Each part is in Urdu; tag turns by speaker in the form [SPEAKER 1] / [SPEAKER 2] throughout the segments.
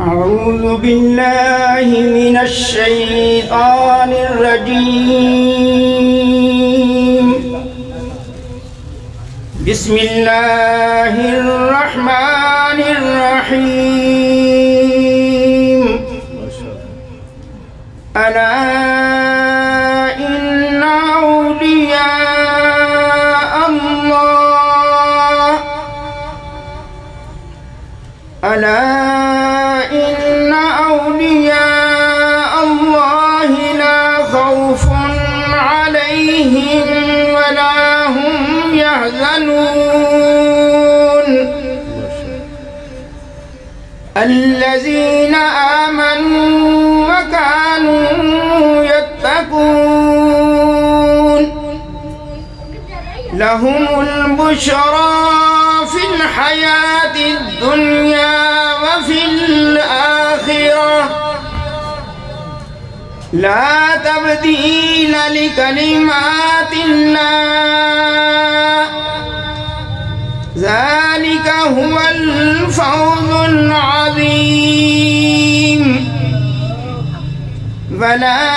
[SPEAKER 1] أعوذ بالله من الشيطان الرجيم. بسم الله الرحمن الرحيم. ألا إن أولياء الله ألا إن أولياء الله لا خوف عليهم ولا هم يحزنون الذين آمنوا وكانوا يتقون لهم البشرى في الحياة الدنيا وفي الآخرة لا تبديل لكلمات الله ذلك هو الفوز العظيم. ولا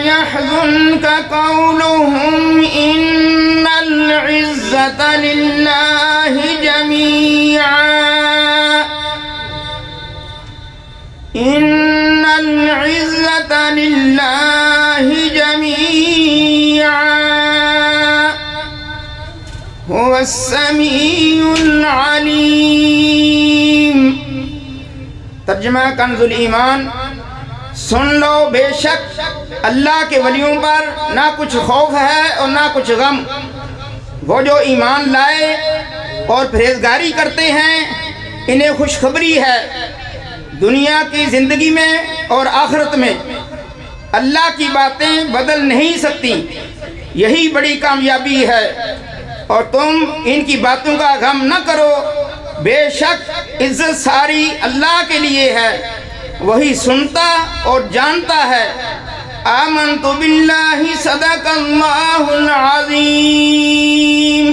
[SPEAKER 1] يحزنك قولهم إن العزة لله جميعا إن العزة لله جميعا هو السمیع العلیم. ترجمہ کنز الایمان. سن لو بے شک اللہ کے ولیوں پر نہ کچھ خوف ہے اور نہ کچھ غم. وہ جو ایمان لائے اور پرہیزگاری کرتے ہیں انہیں خوشخبری ہے دنیا کی زندگی میں اور آخرت میں. اللہ کی باتیں بدل نہیں سکتی، یہی بڑی کامیابی ہے. اور تم ان کی باتوں کا غم نہ کرو، بے شک عزت ساری اللہ کے لیے ہے، وہی سنتا اور جانتا ہے. آمنت باللہ صدق اللہ العظیم.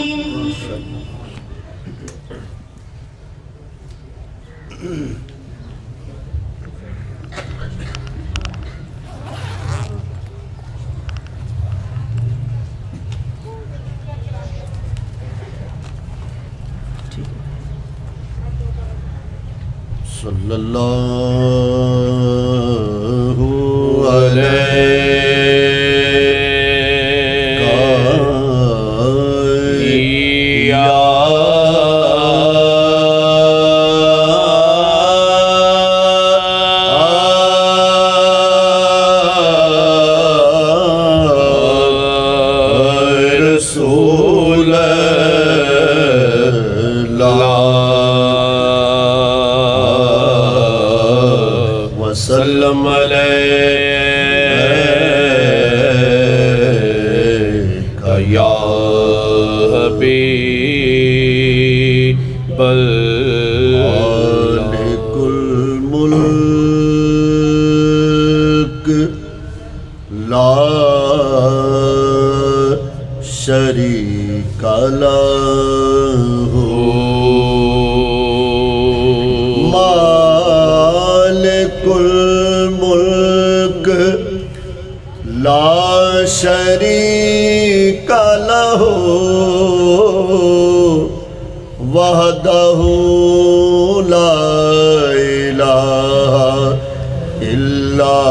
[SPEAKER 2] صلی اللہ علیہ رسول وسلم علیک یا حبیب مالک الملک لا شریک لہ مالک الملک لا شریک لہ وحدہ لا الہ الا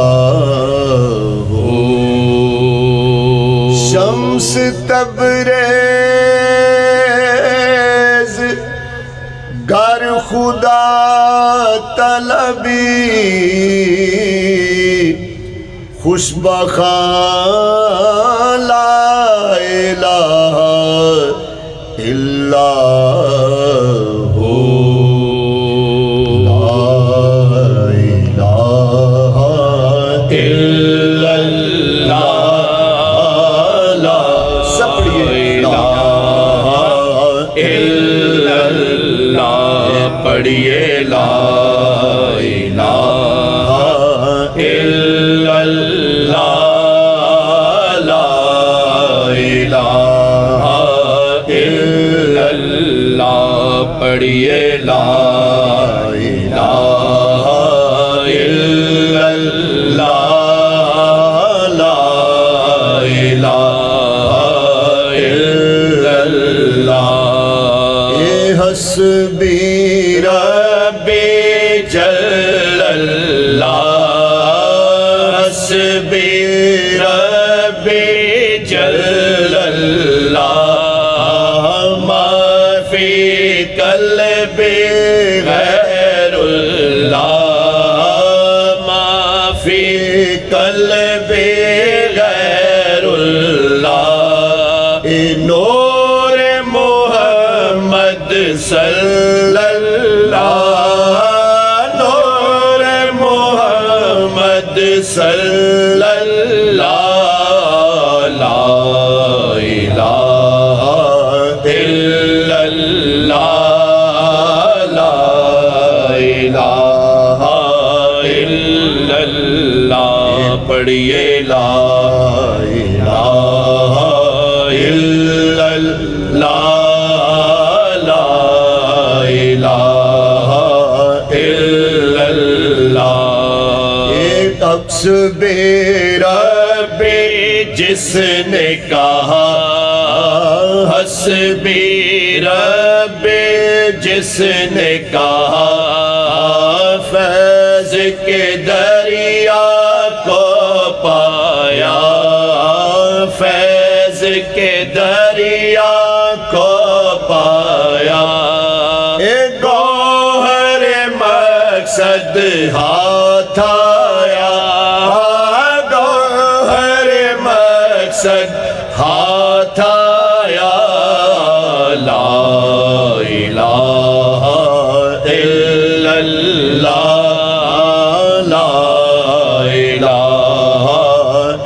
[SPEAKER 2] ہو. شمس تبریز گر خدا طلبی خوش بخان لا الہ الا ہو. لا الہ الا اللہ حسبی ربی جل اللہ ما فی قلبی غیر اللہ ما فی قلبی غیر اللہ نور محمد صلی اللہ نور محمد صلی اللہ لا الہ الا اللہ لا الہ الا اللہ پڑھیے لا الہ الا اللہ لا الہ الا اللہ ایک عکس بے ربی جس نے کہا حسبی ربی جس نے کہا فیض کے دریا کو پایا فیض کے دریا کو پایا ایک گوہر مقصد ہاتھ آیا گوہر مقصد ہاتھ آیا لا الہ الا اللہ لا الہ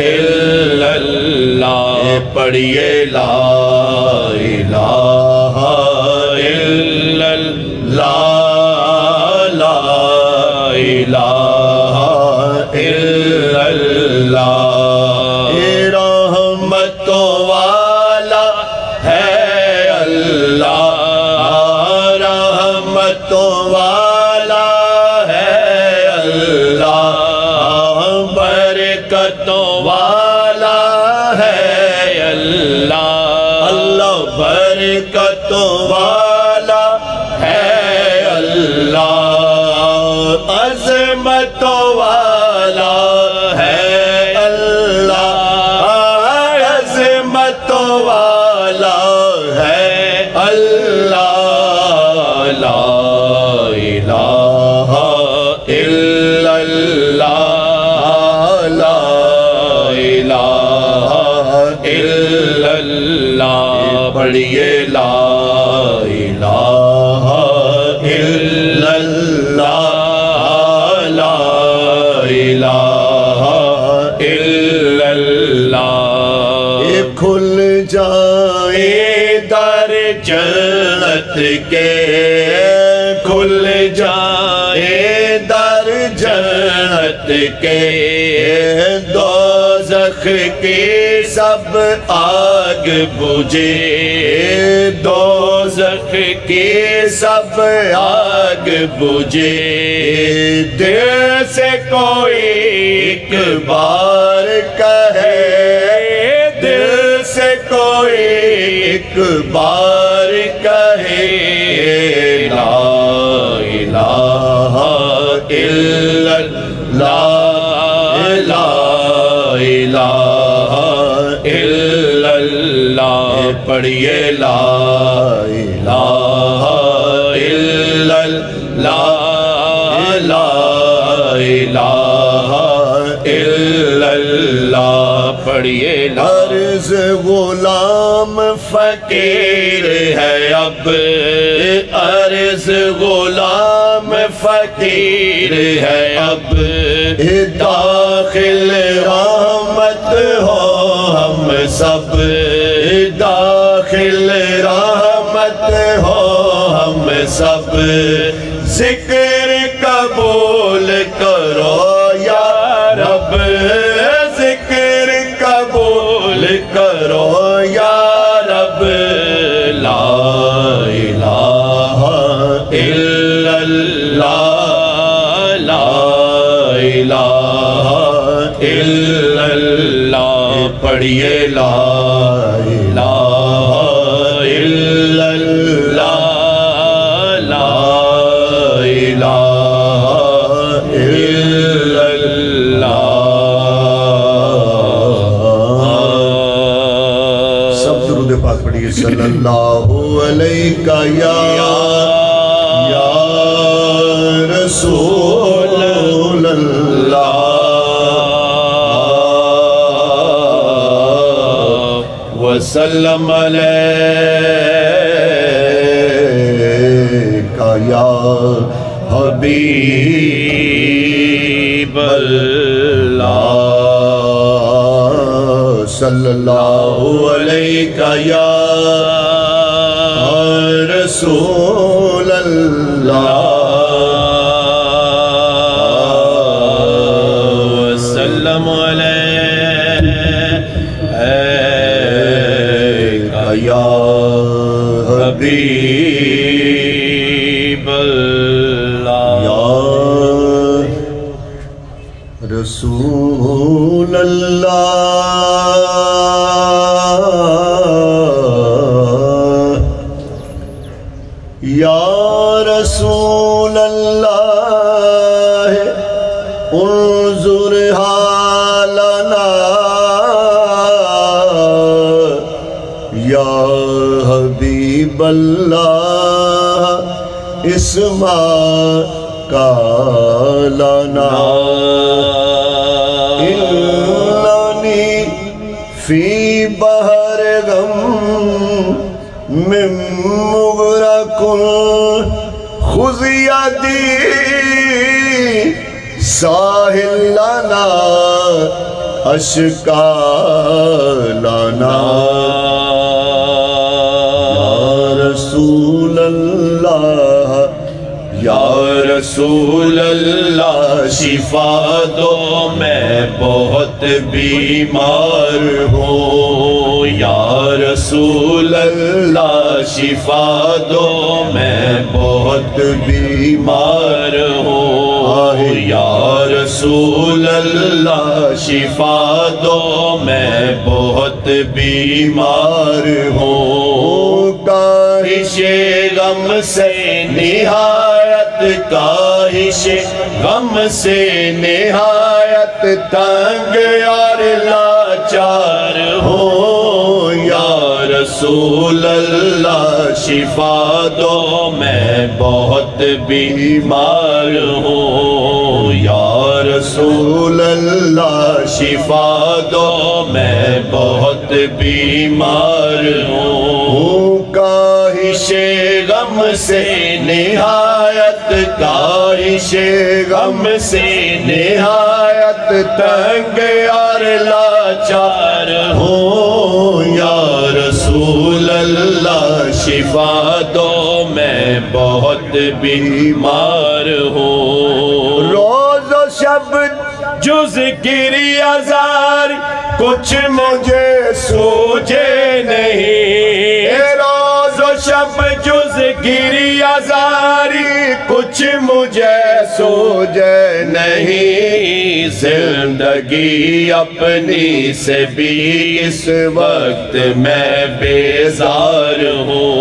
[SPEAKER 2] الا اللہ پڑھیے لا الہ الا اللہ لا الہ الا اللہ رحمتوں والا ہے اللہ رحمتوں والا ہے اللہ برکتوں والا ہے اللہ اللہ برکتوں والا ہے اللہ عظمتوں والا ہے اللہ عظمتوں والا ہے اللہ لا الہ الا اللہ لا الہ الا اللہ پڑھیے لا الہ الا اللہ لا الہ الا اللہ کھل جائے در جنت کے کھل جائے در جنت کے دوزخ کی سب آگ بجھے دوزخ کی سب آگ بجھے دل سے کوئی ایک بار کہے دل سے کوئی ایک بار کہے لا الہ الا اللہ لا الہ الا اللہ پڑھیے لا الہ الا اللہ لا الہ الا اللہ پڑھیے عرض غلام فقیر ہے اب عرض غلام فقیر ہے اب داخل رحمت ہو ہم سب داخل رحمت ہو ہم سب ذکر قبول کرو یا رب ذکر قبول کرو یا رب لا الہ الا اللہ لا الہ الا اللہ پڑھیے لا الہ الا اللہ لا الہ الا اللہ صلی اللہ علیہ یا رسول اللہ وسلم علیکہ یا حبیب اللہ صلی اللہ علیہ یا رسول اللہ وسلم علیکہ یا حبیب اللہ یا رسول اللہ یا رسول اللہ انظر حالنا یا حبیب اللہ اسمع قالنا اننی فی بحر غم من مغرق خذ یدی ساحل لنا اشکالنا یا رسول اللہ یا رسول اللہ شفا دو میں بہت بیمار ہوں یا رسول اللہ شفا دو میں بہت بیمار ہوں یا رسول اللہ شفا دو میں بہت بیمار ہوں کاہش غم سے نہایت کاہش غم سے نہایت تنگ اور لاچار ہوں یا رسول اللہ شفا دو میں بہت بیمار ہوں یا رسول اللہ شفا دو میں بہت بیمار ہوں کاہش غم سے نہایت کاہش غم سے نہایت تنگ اور لاچار ہوں یا رسول اللہ شفا دو میں بہت بیمار ہوں روز و شب جز گری ازار کچھ مجھے سوجے نہیں روز و شب جز گری ازاری کچھ مجھے سوجے نہیں زندگی اپنی سے بھی اس وقت میں بیزار ہوں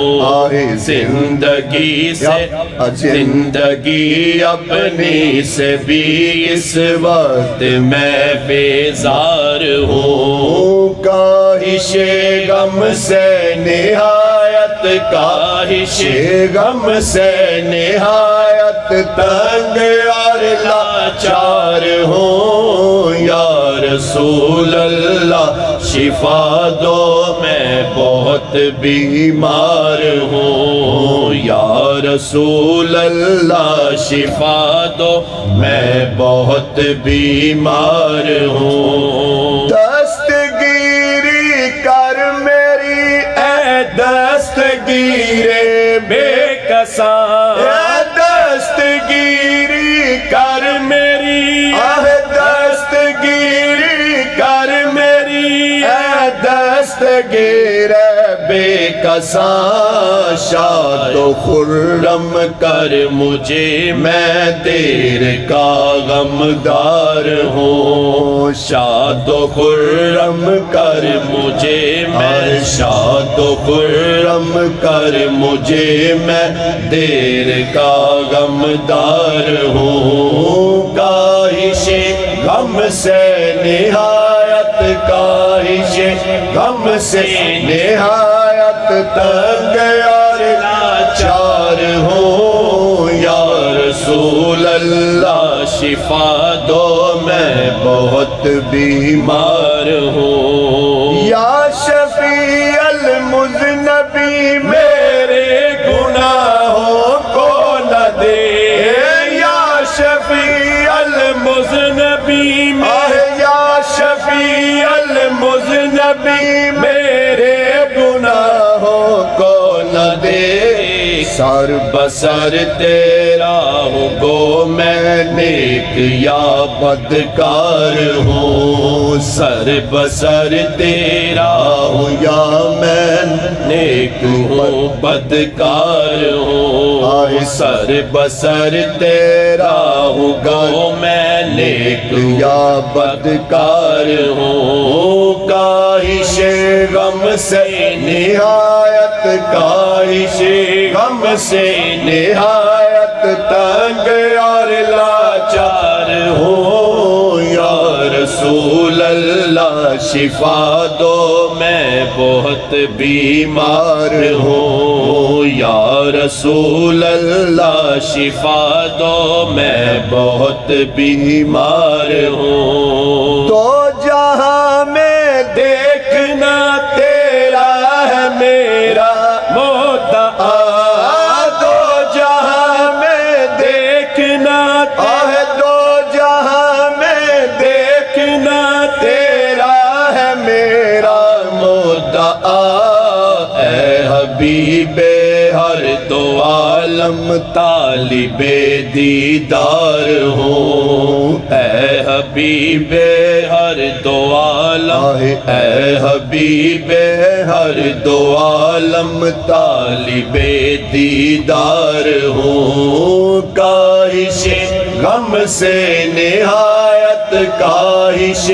[SPEAKER 2] زندگی اپنی سے بھی اس وقت میں بیزار ہوں کاہش غم سے نہایت کاہش غم سے نہایت تنگ اور لاچار ہوں یا رسول اللہ شفا دو میں بہت بیمار ہوں یا رسول اللہ شفا دو میں بہت بیمار ہوں دستگیری کر میری اے دستگیرے بے کساں دستگیری کر میری دستگیری کر میری اے دستگیر بے کساں شاد و خرم کر مجھے میں دیر کا غمدار ہوں شاد و خرم کر مجھے میں شاد و خرم کر مجھے میں دیر کا غمدار ہوں کاہش غم سے نہایت کاہش غم سے نہایت تنگ اور لاچار ہوں، یا رسول اللہ شفا دو میں بہت بیمار ہوں، یا شفیع المذنبین میرے گناہوں کو نہ دے، یا شفیع المذنبین یا شفیع المذنبین میرے گناہوں کو نہ دے، سر بسر تیرا ہوں گو میں نیک یا بدکار ہوں، سر بسر تیرا ہوں یا میں نیک ہوں بدکار ہوں، سر بسر تیرا ہوں گو میں نیک یا بدکار ہوں، کاہش غم سے نہایت کاہش غم سے نہایت تنگ اور لاچار ہوں، یا رسول اللہ شفا دو میں بہت بیمار ہوں، یا رسول اللہ شفا دو میں بہت بیمار ہوں، تو جہاں میں دیکھنا تیرا ہے میرا مدعا، دو جہاں میں دیکھنا دو جہاں میں دیکھنا تیرا ہے میرا مدعا، اے حبیب ہر دو عالم طالب دیدار ہوں، اے حبیب ہر دو عالم اے حبیب ہر دو عالم طالب دیدار ہوں، کاہش غم سے نہایت کاہش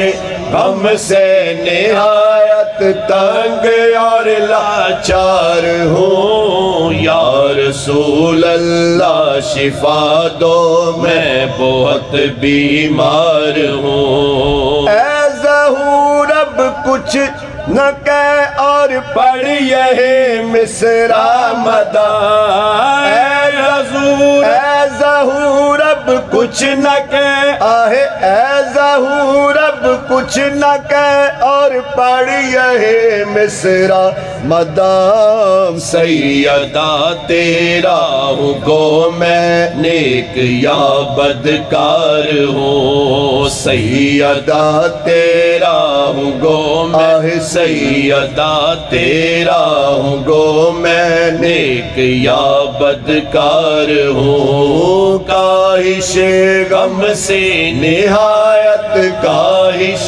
[SPEAKER 2] غم سے نہایت تنگ اور لاچار ہوں، یا رسول اللہ شفا دو میں بہت بیمار ہوں، اے ظہور اب کچھ نہ کہہ اور پڑھ یہ مصرع مدح، اے ظہور اب کچھ نہ کہہ اے ظہور اب کچھ نہ کہہ اور پڑھ یہ مصرع مدح، سیدہ تیرا ہوں گو میں نیک یا بدکار ہوں، سیدہ تیرا ہوں گو میں سیدہ تیرا ہوں گو میں نیک یا بدکار ہوں، کاہش غم سے نہایت کاہش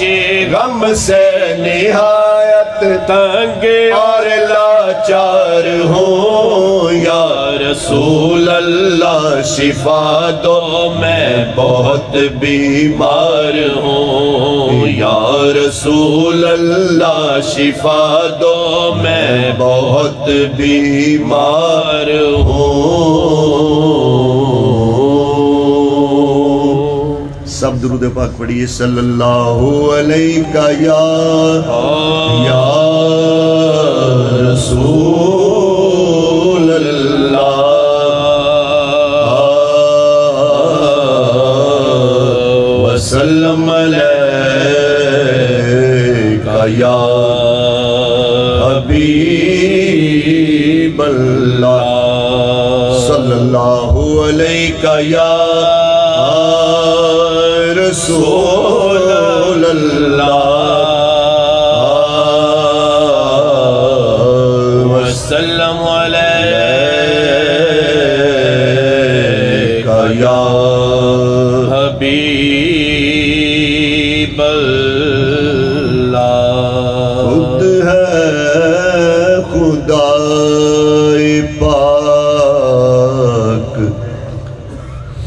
[SPEAKER 2] غم سے نہایت تنگ اور لاچار ہوں، یا رسول اللہ شفا دو میں بہت بیمار ہوں، یا رسول اللہ شفا دو میں بہت بیمار ہوں۔ سب درود پاک پڑھیے صلی اللہ علیہ یا رسول اللہ وسلم علیہ یا حبیب اللہ صلی اللہ علیہ یا رسول اللہ وسلم علیہ یا حبیب اللہ، خود ہے خدا پاک،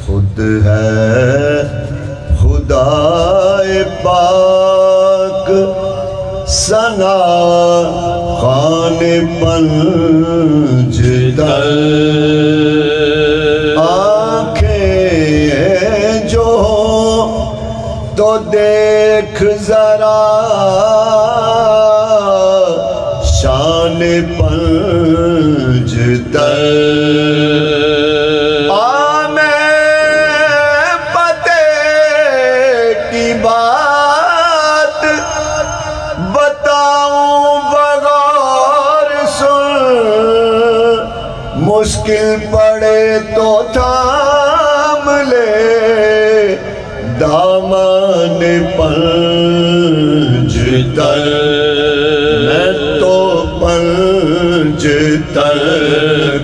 [SPEAKER 2] خود ہے خدا پاک، ثنا خوان پنجتر، آنکھیں جو تو دیکھ ذرا شان پنجتر، بات بتاؤں بغور سن، مشکل پڑے تو تھام لے دامان پنجتر، میں تو پنجتر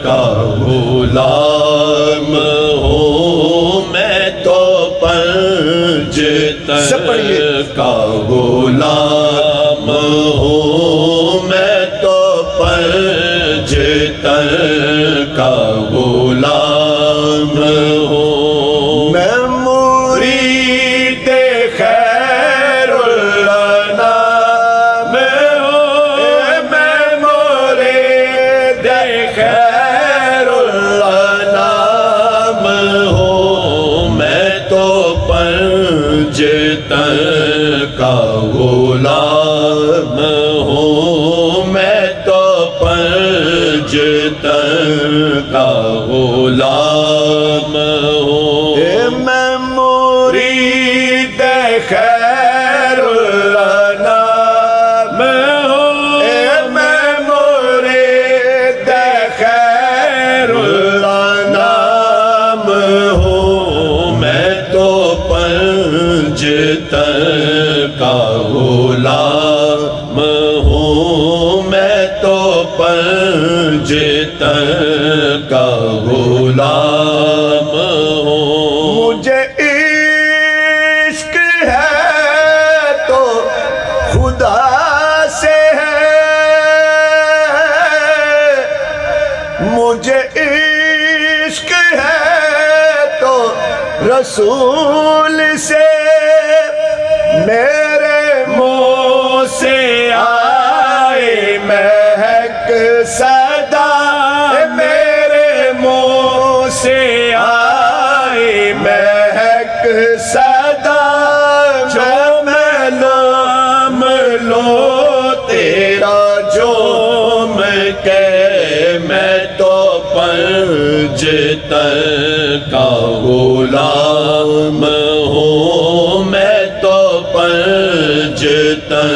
[SPEAKER 2] کا غلام ہوں، میں تو پنجتر کا غلام ہوں، میں تو پنجتر کا غلام ہوں، میں مرید خیر الانام ہوں، میں مرید خیر الانام ہوں، میں تو پنجتر کا غلام ہوں، میں تو پنجتر کا غلام ہوں، میں مرید خیر الانام ہوں، میں مرید خیر الانام ہوں، میں تو پنجتر کا غلام ہوں، میں تو پنجتر کا غلام ہوں، مجھے عشق ہے تو خدا سے ہے، مجھے عشق ہے تو رسول سے، میرے منہ سے آئے مہک صدا، میرے منہ سے آئے مہک صدا، جو میں نام لوں تیرا جو میں کہ میں تو پنجتر کا غلام ہوں، میں تو پنجتر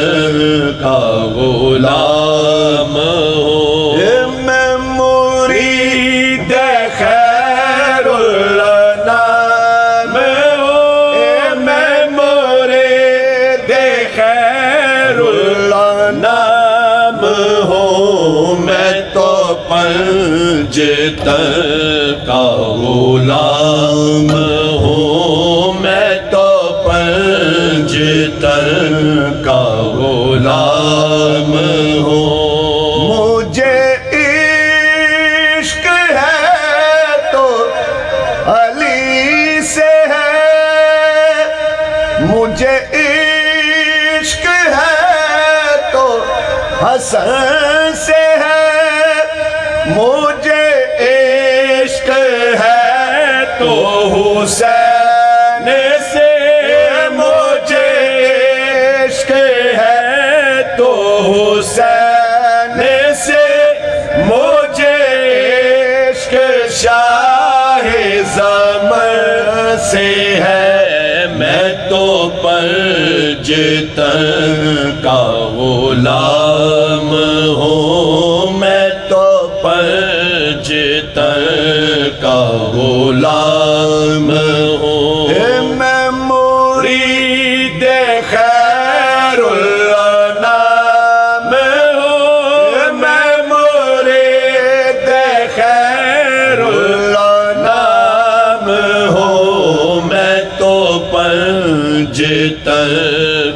[SPEAKER 2] کا غلام ہوں، میں مرید خیر الانام ہوں، میں مرید خیر الانام ہوں، میں تو پنجتر کا غلام ہوں، میں تو پنجتر کا غلام ہوں، مجھے عشق ہے تو علی سے ہے، مجھے عشق ہے تو حسن سے ہے، مجھے عشق ہے تو حسین سے، مجھے عشق ہے تو حسین سے، مجھے عشق شاہ زمر سے ہے، میں تو پنجتر کا غلام ہوں، میں تو پنجتر کا غلام ہوں، میں مرید خیر الانام ہوں، میں مرید خیر الانام ہوں، میں تو پنجتر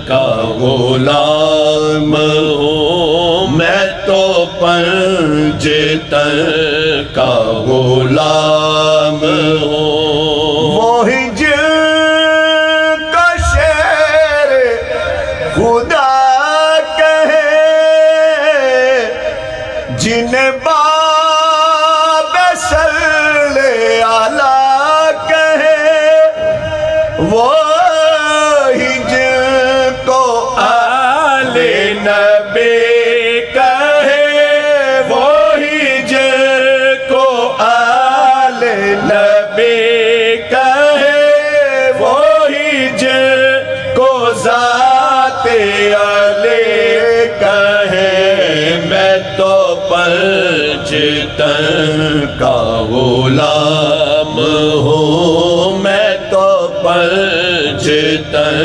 [SPEAKER 2] کا غلام ہوں، میں تو پنجتر کا غلام ہوں، وہی جن کا شعر خدا کہے، جنہیں باب صلی اعلیٰ کہے، وہی جن کو آل نبی کہے، وہی جن نبی کہے وہی جن کو ذات علی کہے میں تو پنجتن کا غلام ہوں میں تو پنجتن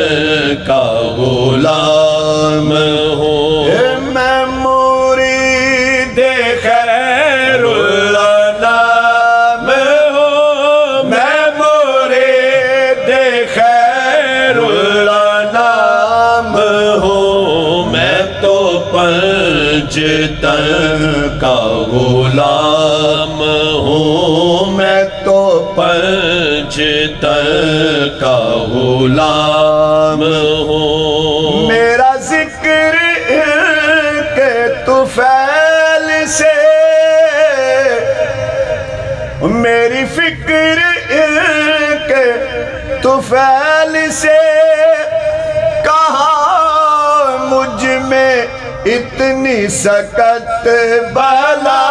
[SPEAKER 2] کا غلام ہوں میں مرید خیر الانام ہوں میں مرید خیر الانام ہوں میں تو پنجتن کا غلام ہوں میں تو پنجتن کا غلام ہوں میرا ذکر کے طفیل سے میری فکر کے طفیل سے کہاں مجھ میں اتنی سکت بلا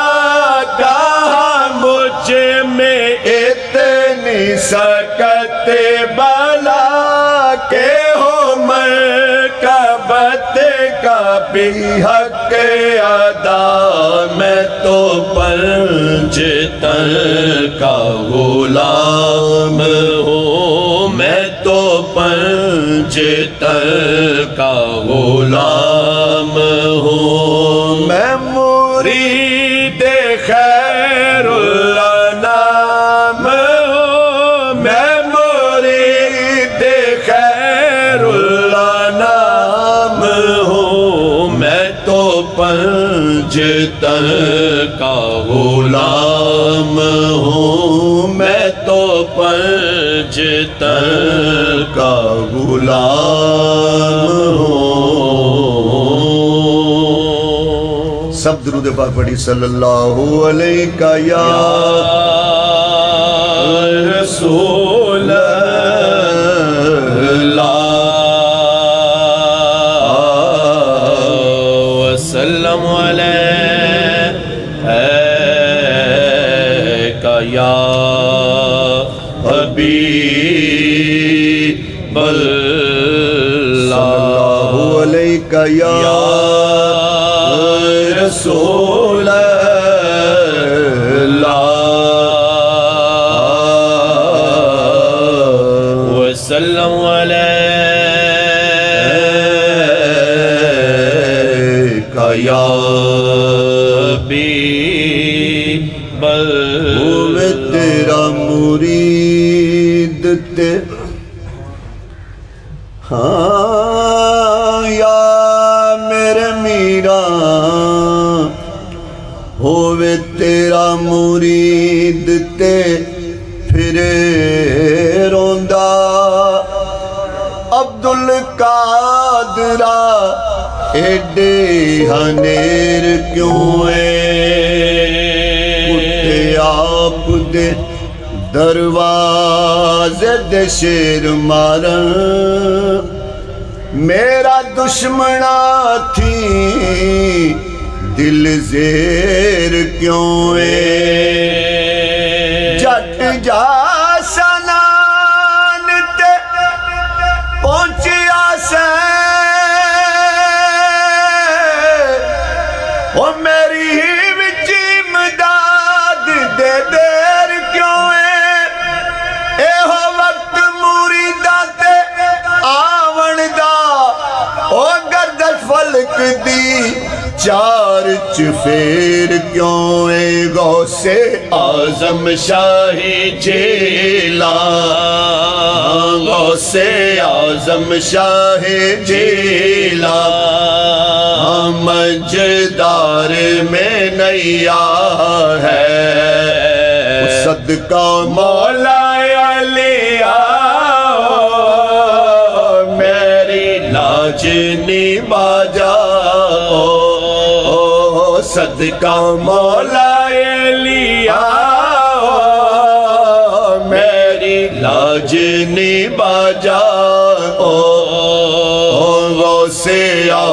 [SPEAKER 2] کہاں مجھ میں اتنی سکت بلا کہ ہو مرکبت کا بھی حق ادا میں تو پنجتن کا غلام ہوں میں تو پنجتن کا غلام ہوں میں مرید خیر الانام ہوں میں مرید خیر الانام ہوں میں تو پنجتن کا غلام ہوں میں تو پنجتن کا غلام ہوں سب درود پاک پڑھی صلی اللہ علیہ یا رسول اللہ وسلم علیہ یا حبیب اللہ علیہ یا رسول اللہ وسلم علیہ یا حبیب اللہ تیرا مرید ہاں یا میرے میرا ہووے تیرا مرید تے پھرے روندا عبدالقادرہ ایڈے ہنیر کیوں اٹھے آپ دے دروازے دے شیر مارن میرا دشمنا تھی دل زیر کیوں جٹ جا سنان تے پہنچیا سے او میری ہی وچ امداد دے دیر کیوں اے ہو وقت مریداں تے آون دا او گردش فلک دی چار چفیر کیوں اے غوث اعظم شاہ جیلان غوث اعظم شاہ جیلان مجدار میں نیا ہے صدقہ مولا علی آؤ میری لاج نبھا جاؤ صدقہ مولا علی آؤ میری لاج نبھا جاؤ غوث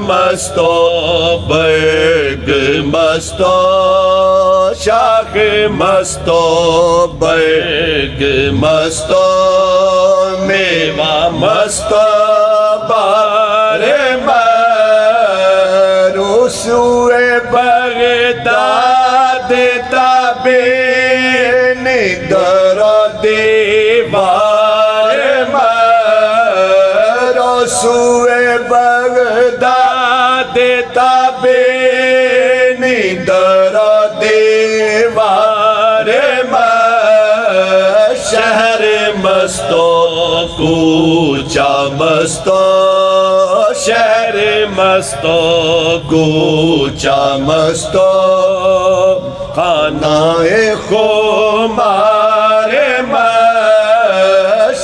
[SPEAKER 2] مستو برگ مستو شاخ مستو برگ مستو میوہ مستو بار رسوئے بغداد تابین در دیوار رسوئے بغداد تابین در دیوار شہر مستو کوچہ مستو شہر مستو کوچہ مستو خانہ خمار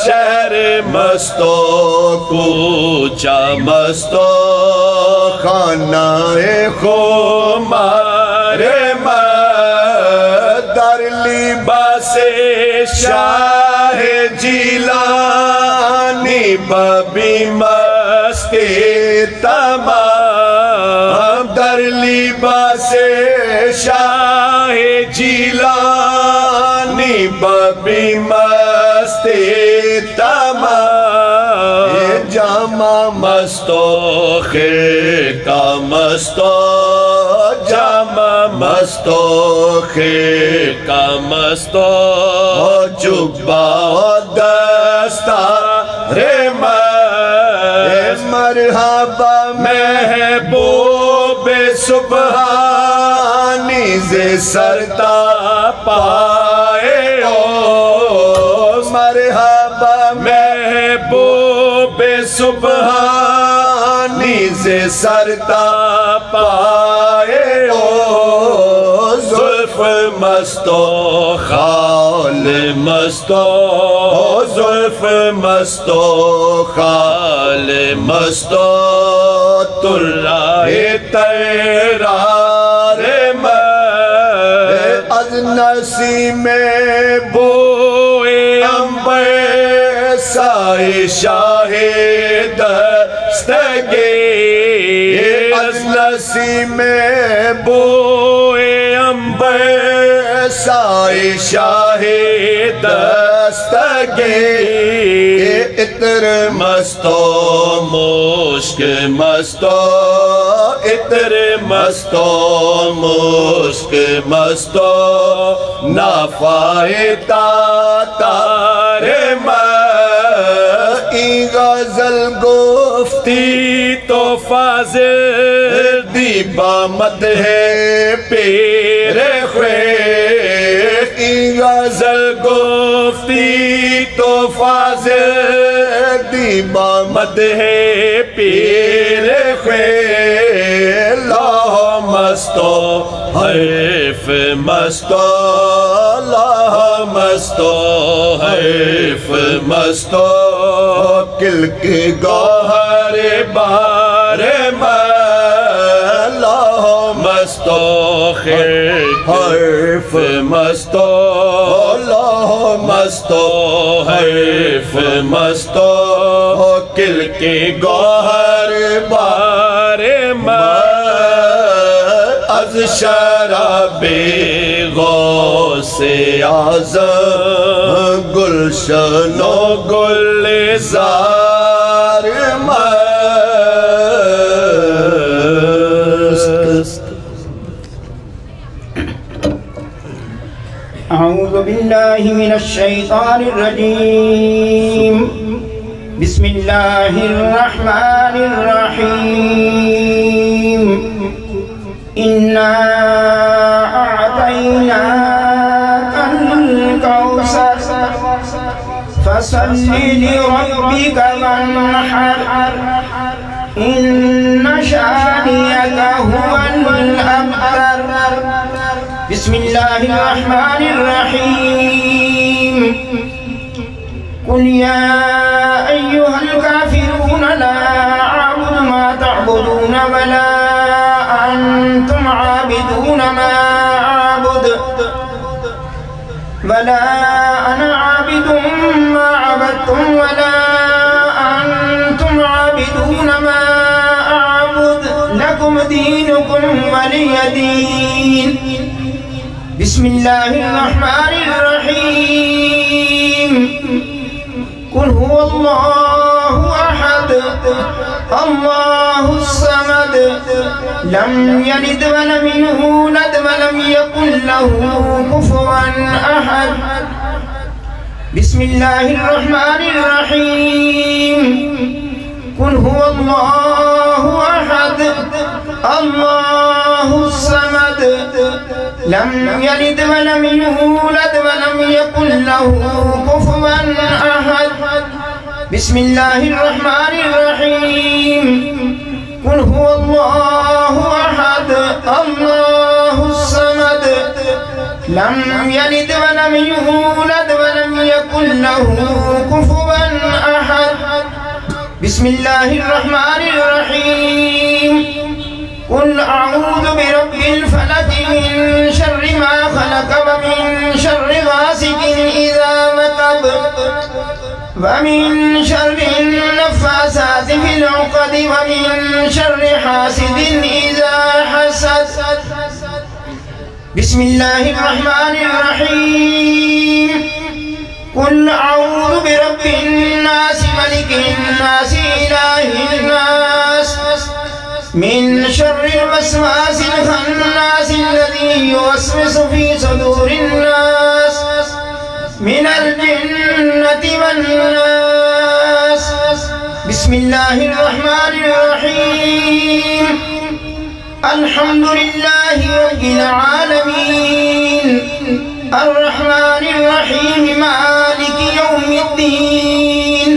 [SPEAKER 2] شہر مستو کوچہ مستو خانہ خمار در لباس شاہ جیلانی ببی مستی تمام در لباس شاہ جیلانی ببی مستی تمام جامع مستو خرقہ مستو جامع مستو خرقہ مستو جبہ دستار مرحبا محبوب سبحانی سے سرتا پائے ہو مرحبا محبوب سبحانی سے سرتا پائے ہو زلف مستو خال مستو زلف مستو خال مستو ترائے تیرار از نسیم بوئے امبر سائے شاہ دستگی از نسیم بوئے امبر سائے شاہ دستگی عطر مستو مشک مستو عطر مستو مشک مستو نافائے تاتار ای غزل گفتی تو فاضل دی بامد ہے پیر خویر ای غزل گفتی تو فاضل دی بامد ہے پیر خویر لاہ مستو حیف مستو لاہ مستو حیف مستو کل کے گوہر بار لاہ مستو حیف مستو لاہ مستو حیف مستو کل کے گوہر بار از شراب غوث اعظم گلشن و گلزار مست
[SPEAKER 1] اعوذ باللہ من الشیطان الرجیم بسم اللہ الرحمن الرحیم إنا أعطيناك الكوثر فصل لربك وانحر إن شانئك هو الأبتر بسم الله الرحمن الرحيم قل يا أيها الكافرون لا أعبد ما تعبدون ولا أنتم عابدون ما أعبد ولا أنا عابد ما عبدتم ولا أنتم عابدون ما أعبد دينكم ولي دين. بسم الله الرحمن الرحيم. قل هو الله أحد الله الصمد لم يلد ولم يولد ولم يكن له كفوا أحد. بسم الله الرحمن الرحيم. قل هو الله أحد الله الصمد لم يلد ولم يولد ولم يكن له كفوا أحد. بسم الله الرحمن الرحيم. قل هو الله أحد الله الصمد لم يلد ولم يولد ولم يكن له كفوا أحد. بسم الله الرحمن الرحيم. قل أعوذ برب الفلق من شر ما خلق ومن شر غاسق إذا وقب ومن شر النفاثات في العقد ومن شر حاسد إذا حسد. بسم الله الرحمن الرحيم. قل أعوذ برب الناس ملك الناس إله الناس من شر الوسواس الخناس الذي يوسوس في صدور الناس من الجنة والناس. بسم الله الرحمن الرحيم. الحمد لله رب العالمين الرحمن الرحيم مالك يوم الدين.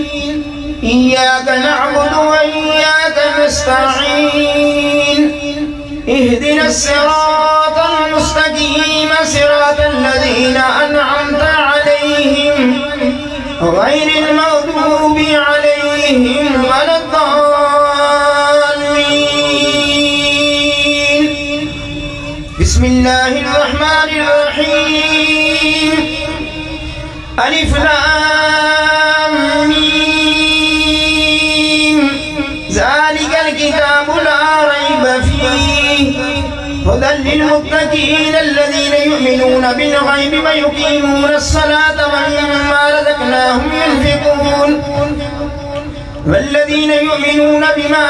[SPEAKER 1] إياك نعبد وإياك نستعين. اهدنا الصراط المستقيم صراط الذين أنعمت عليهم غير المغضوب عليهم ولا الضالين. بسم الله الرحمن الرحيم. ألف لام ميم. ذلك الكتاب لا ريب فيه هدى للمتقين الذين يؤمنون بالغيب ويقيمون الصلاة ومما رزقناهم ينفقون والذين يؤمنون بما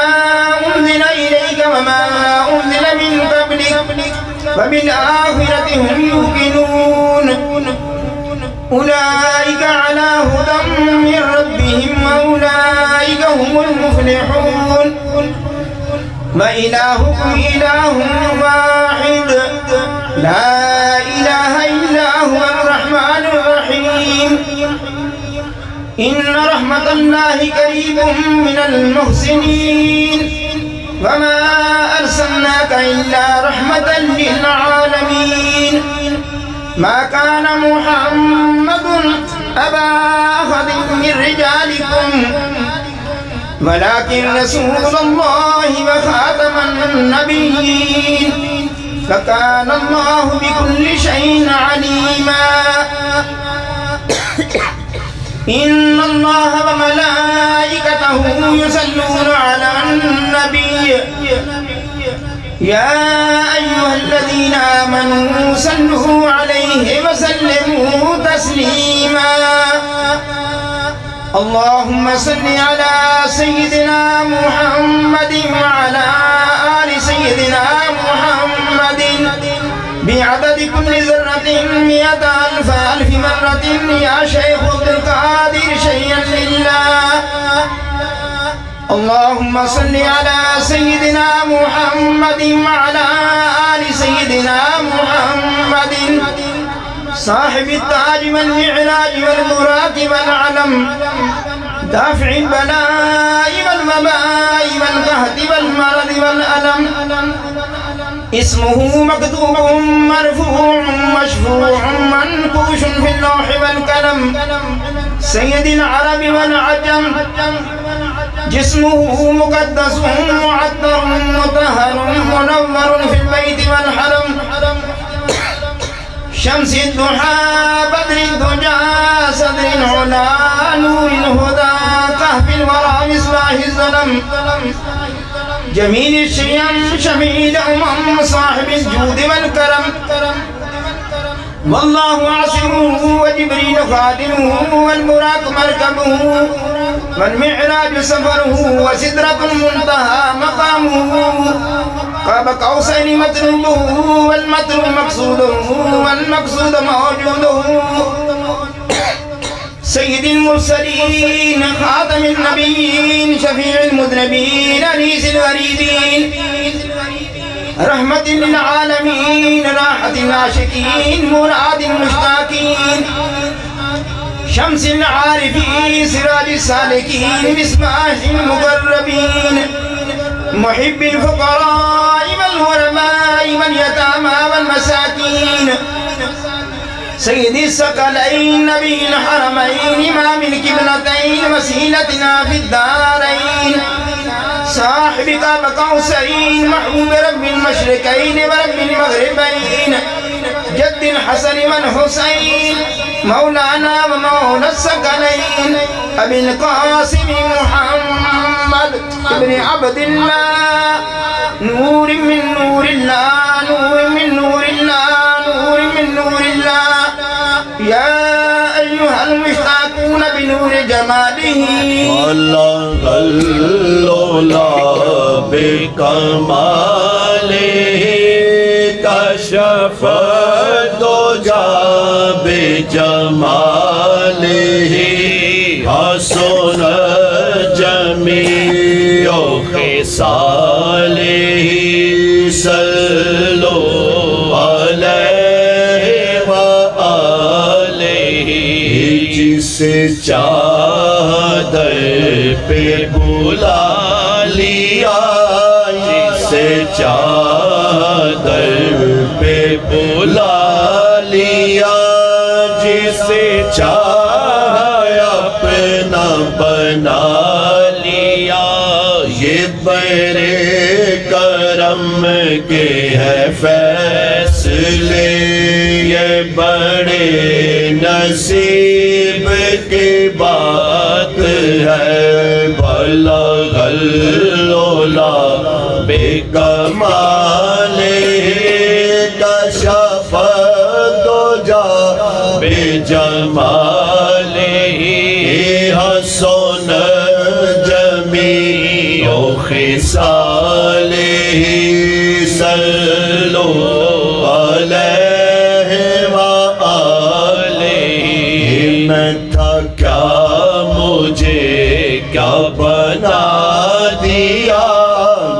[SPEAKER 1] أنزل إليك وما أنزل من قبلك وبالآخرة هم يوقنون. أولئك على هدى من ربهم وأولئك هم المفلحون. وإلهكم إله واحد لا إله إلا هو الرحمن الرحيم. إن رحمة الله قريب من المحسنين وما أرسلناك إلا رحمة للعالمين. ما كان محمد أبا أحد من رجالكم ولكن رسول الله وخاتم النبيين فكان الله بكل شيء عليما. إن الله وملائكته يصلون على النبي يا أيها الذين آمنوا صلوا عليه وسلموا تسليما. اللهم صل على سيدنا محمد وعلى آل سيدنا محمد بعدد كل ذرة 100,000 مرة يا شيخ عبد القادر شيئا لله. اللهم صل على سيدنا محمد وعلى آل سيدنا محمد صاحب التاج والمعراج والبراق والعلم دافع البلاء والوباء والقهد والمرض والألم. اسمه مكتوب مرفوع مشفوع منقوش في اللوح والقلم. سيد العرب والعجم جسمه مقدس معطر مطهر منور في البيت والحرم. شمس الضحى بدر الدجى صدر العلا نور الهدى كهف الورى مصباح الله ظلم جميل الشيم شميل صاحب الجود والكرم والله عاصمه وجبريل خادمه والبراق مركبه والمعراج سفره وسدرة المنتهى مقامه قاب قوسين مطلوبه والمطلوب مقصوده والمقصود موجوده سيد المرسلين خاتم النبيين شفيع المذنبين أنيس الغريبين رحمة للعالمين راحة العاشقين مراد المشتاقين شمس العارفين سراج السالكين مصباح المقربين محب الفقراء والغرباء واليتامى والمساكين سيد الثقلين نبي الحرمين إمام القبلتين وسيلتنا في الدارين صاحب قاب قوسين محبوب رب المشرقين ورب المغربين جد الحسن والحسين مولانا ومولى الثقلين أبي القاسم محمد ابن عبد الله نور من نور الله نور من نور الله نور من نور الله يا أيها المشتاقون بنور جماله
[SPEAKER 2] الله بكماله كشف الدجى بجماله حسن جميع خصاله صلوا عليه وآله جسے چادر پہ بلا لیا جسے چادر پہ بلا لیا جسے چاہے اپنا بنا لیا یہ بڑے کرم کے ہے فیصلے یہ بڑے نصیب کی بات ہے بلغ العلا بکمالہ کشف الدجى بجمالہ حسن جمیع خصالہ صلوا علیہ وآلہ میں تھا کیا مجھے کیا بنا دیا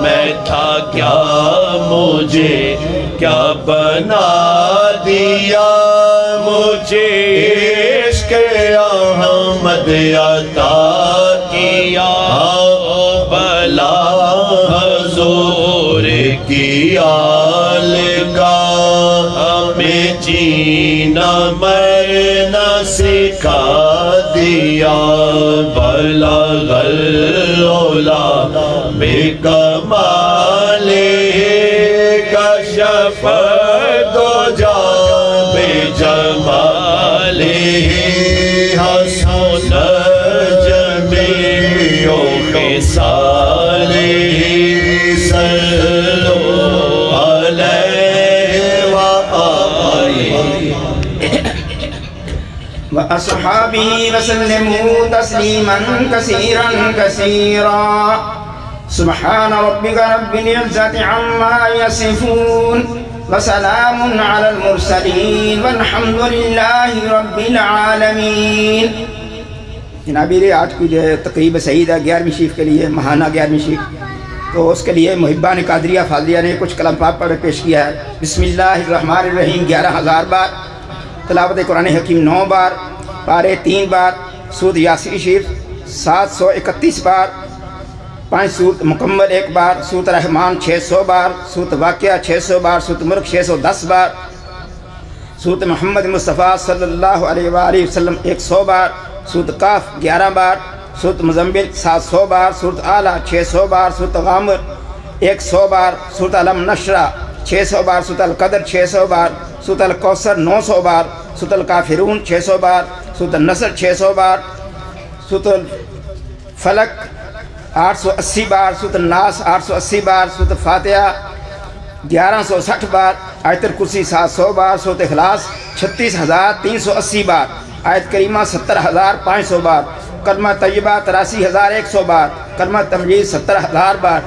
[SPEAKER 2] میں تھا کیا مجھے کیا بنا دیا مجھے عشق احمد عطا کیا بلا حضور کی آل کا ہمیں جینا مرنا سکھا دیا بلغ العلا بکمالہ کشف الدجى بجمالہ حسن جمیع خصالہ صلوا علیہ وآلہ
[SPEAKER 1] وأصحابه وسلموا تسليما كثيرا كثيرا سبحان ربك رب العزة عما يصفون وسلام على المرسلين والحمد لله رب العالمين. جناب آج کی جو تقریب سعید ہے 11ویں شریف کے لیے ماہانہ 11ویں شریف تو اس کے لیے محبان قادریہ فاضلیہ نے کچھ کلام پاک پڑھ پیش کیا ہے. بسم اللہ الرحمن الرحیم 11,000 بار تلاوت قرآن حکیم 9 بار پارے 3 بار سورۃ یاسین شریف 731 بار 5 سورت مکمل 1 بار سورۃ رحمان 600 بار سورۃ واقعہ 600 بار سورۃ ملک 610 بار سورۃ محمد مصطفیٰ صلی اللہ علیہ وآلہ وسلم 100 بار سورۃ قاف 11 بار سورۃ مزمل 700 بار سورۃ اعلیٰ 600 بار سورۃ غامر 100 بار سورۃ علم نشرہ 600 بار سورۃ القدر 600 بار سورۃ الکوثر 900 بار سورۃ الکافرون 600 بار سورۃ النصر 600 بار سورۃ الفلق 880 بار سورۃ الناس 880 بار سورۃ فاتحہ 1160 بار آیت الکرسی 700 بار سورۃ اخلاص 36,380 بار آیت کریمہ 70,500 بار کلمہ طیبہ 83,100 بار کلمہ تمجید 70,000 بار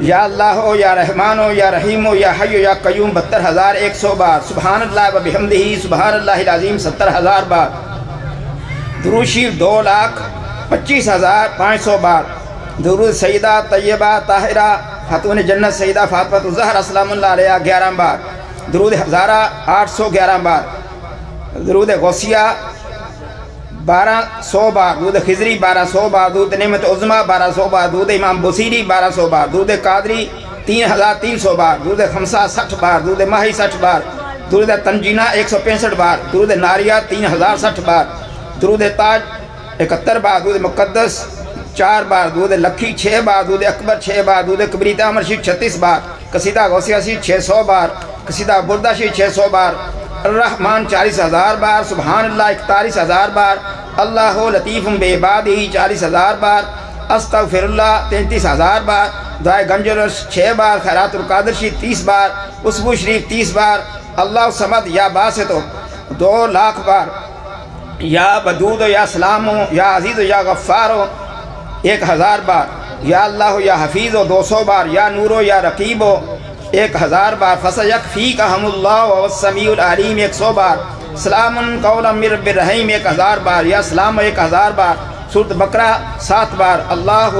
[SPEAKER 1] یا اللہ ہو یا رحمان ہو یا رحیم ہو یا حی یا قیوم 72,100 بار سبحان اللہ و بحمدہ سبحان اللہ العظیم 70,000 بار درود شریف 2,25,500 بار درود سیدہ طیبہ طاہرہ خاتون جنت سیدہ فاطمہ الزہرا سلام اللہ علیہ 11 بار درود ہزارہ 811 بار درود غوثیہ 1200 بار درود خضری 1200 بار درود نعمت عظمہ 1200 بار درود امام بصیری 1200 بار درود قادری 3,300 بار درود خمسہ 60 بار درود ماہی 60 بار درود تنجینہ 165 بار درود ناریہ 3,060 بار درود تاج 71 بار درود مقدس 4 بار درود لکھی 6 بار درود اکبر 6 بار درود کبریت عمر شریف 36 بار قصیدہ غوثیہ شریف 600 بار قصیدہ بردہ شریف 600 بار الرحمن 40,000 بار سبحان اللہ 41,000 بار اللہ لطیف بعبادہ 40,000 بار استغفر اللہ 33,000 بار دعائے گنجرش 6 بار خیرات القادر شریف 30 بار اسبو شریف 30 بار اللہ صمد یا باسطو 2,00,000 بار یا بدود یا سلام یا عزیز یا غفار 1,000 بار یا اللہ یا حفیظ 200 بار یا نور یا رقیب 1,000 بار فَسَيَكْفِيكَهُمُ اللَّهُ وَهُوَ السَّمِيعُ الْعَلِيمُ 100 بار سلام قولا من رب الرحیم 1,000 بار یا سلام 1,000 بار سورۃ بقرہ 7 بار اللہ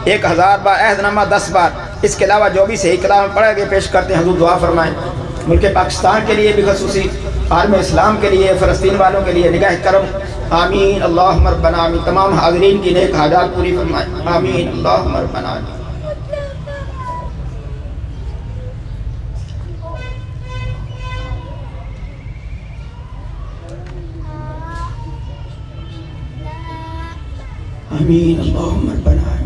[SPEAKER 1] 1,000 بار عہد نامہ 10 بار اس کے علاوہ جو بھی صحیح کلام پڑھے گئے پیش کرتے ہیں حضور دعا فرمائیں ملک پاکستان کے لیے بھی خصوصی عالم اسلام کے لیے فلسطین والوں کے لیے نگاہ کرم آمین اللہم ربنا آمین تمام حاضرین کی نیک حاجات پوری فرمائیں آمین اللہم ربنا آمین آمین اللہم ربنا آمین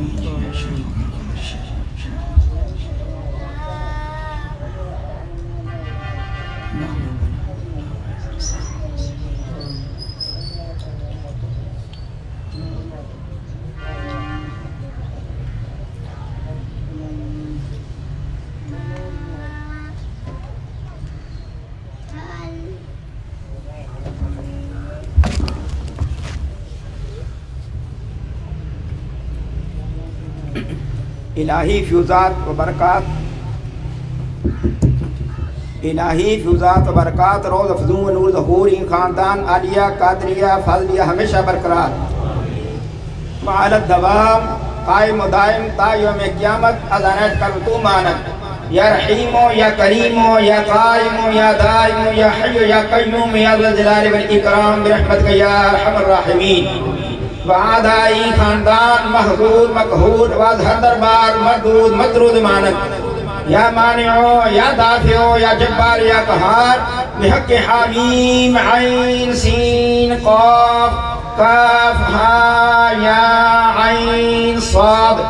[SPEAKER 1] الہی فیوزات و برکات الہی فیوزات و برکات روز افزوں و نور ظہور این خاندان عالیہ قادریہ فاضلیہ ہمیشہ برقرار معالت دوام قائم و دائم تا یوم قیامت ازانت کر تو مانت یا رحیم یا کریم یا قائم یا دائم یا حی یا قیوم یا ذو الجلال والاکرام برحمتک یا ارحم الراحمین وعدائی خاندان محضور مقہور واضح دربار مردود مطرود مانت یا مانعو یا دافعو یا جبار یا قہار بحق حامیم عین سین قاف کاف ہا یا عین صاد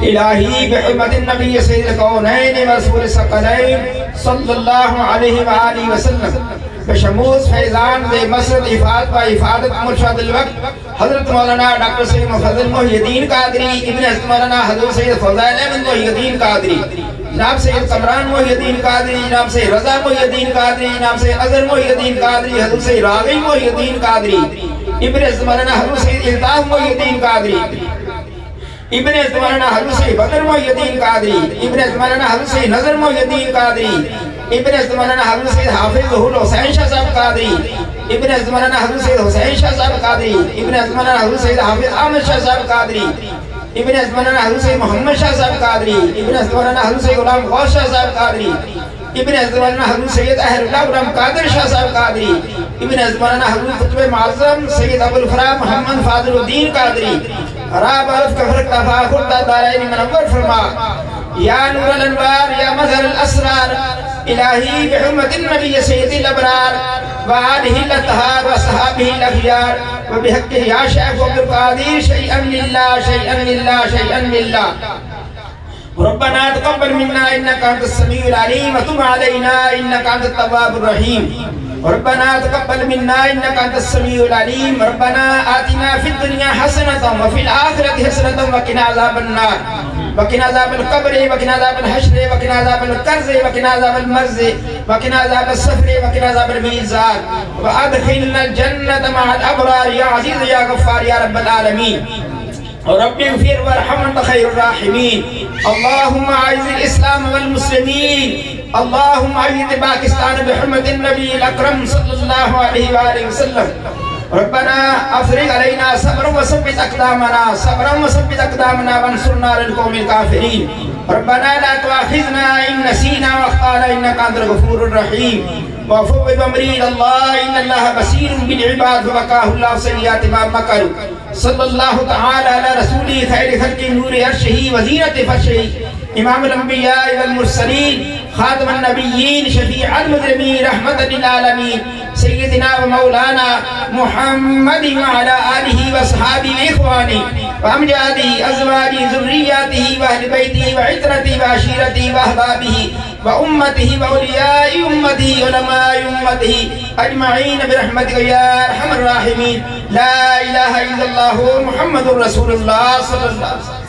[SPEAKER 1] الہی بحرمت النبی سید الکونین ورسول الثقلین صلی اللہ علیہ وآلہ وسلم بشموس فیضان دے مسرد افاد و افادت مرشد الوقت حضرت مولانا ڈاکٹر سید مفضل محی الدین قادری ابن حضرت مولانا حضرت سید فضائل احمد محی الدین قادری جناب سید قمران محی الدین قادری جناب سید رضا محی الدین قادری جناب سید اظہر محی الدین قادری حضرت سید راغی محی الدین قادری ابن حضرت مولانا حضرت سید الطاف محی الدین قادری ابن حضرت مولانا حضرت سید بدر محی الدین قادری ابن حضرت مولانا حضرت سید نظر محی الدین قادری ابن حضرت مولانا حضرت سید حافظ ظہور حسین شاہ صاحب قادری ابن حضرت مولانا حضرت سید حسین شاہ صاحب قادری ابن حضرت مولانا حضرت سید حافظ احمد شاہ صاحب قادری ابن حضرت مولانا حضرت سید محمد شاہ صاحب قادری ابن حضرت مولانا حضرت سید غلام غوث شاہ صاحب قادری ابن حضرت مولانا حضرت سید اہل اللہ غلام قادر شاہ صاحب قادری ابن حضرت مولانا حضرت قطب معظم سید ابو الفرا محمد فاضل الدین قادری راب عرف کفر اکتفا خردہ دارین منور فرما یا نور الانوار یا مظہر الاسرار الہی بحرمت النبی سید الابرار وآلہ الاتحار وصحابہ الاخیار وبحقہ یا شیخ عبدالقادر شیئا للہ شیئا للہ شیئا للہ ربنا تقبل منا انکا انت السمیع العلیم وتب علینا انکا انت التواب الرحیم ربنا تقبل منا إنك أنت السميع العليم ربنا آتنا في الدنيا حسنة وفي الآخرة حسنة وقنا عذاب النار وقنا عذاب القبر وقنا عذاب الحشر وقنا عذاب القرز وقنا عذاب المرز وقنا عذاب السفر وقنا عذاب الميزان وأدخلنا الجنة مع الأبرار يا عزيز يا غفار يا رب العالمين رب اغفر وارحم أنت خير الراحمين اللهم أعز الإسلام والمسلمين اللهم أيد باكستان بحرمة النبي الأكرم صلى الله عليه وآله وسلم ربنا أفرغ علينا صبرا وثبت أقدامنا وانصرنا على القوم الكافرين ربنا لا تؤاخذنا إن نسينا وأخطأنا إنك أنت الغفور الرحيم وفوض أمري إلى الله إن الله بصير بالعباد ووقاه الله سيئات ما مكروا صلى الله تعالى على رسوله خير خلق نور عرشه وزينة فرشه إمام الأنبياء والمرسلين خاتم النبيين شفيع المذنبين رحمة للعالمين سيدنا ومولانا محمد وعلى آله وأصحابه وإخوانه وأمجاده أزواجه ذرياته وأهل بيته وعترته وعشيرته وأحبابه وأمته وأولياء أمته علماء أمته أجمعين برحمتك يا أرحم الراحمين لا إله إلا الله محمد رسول الله صلى الله عليه وسلم.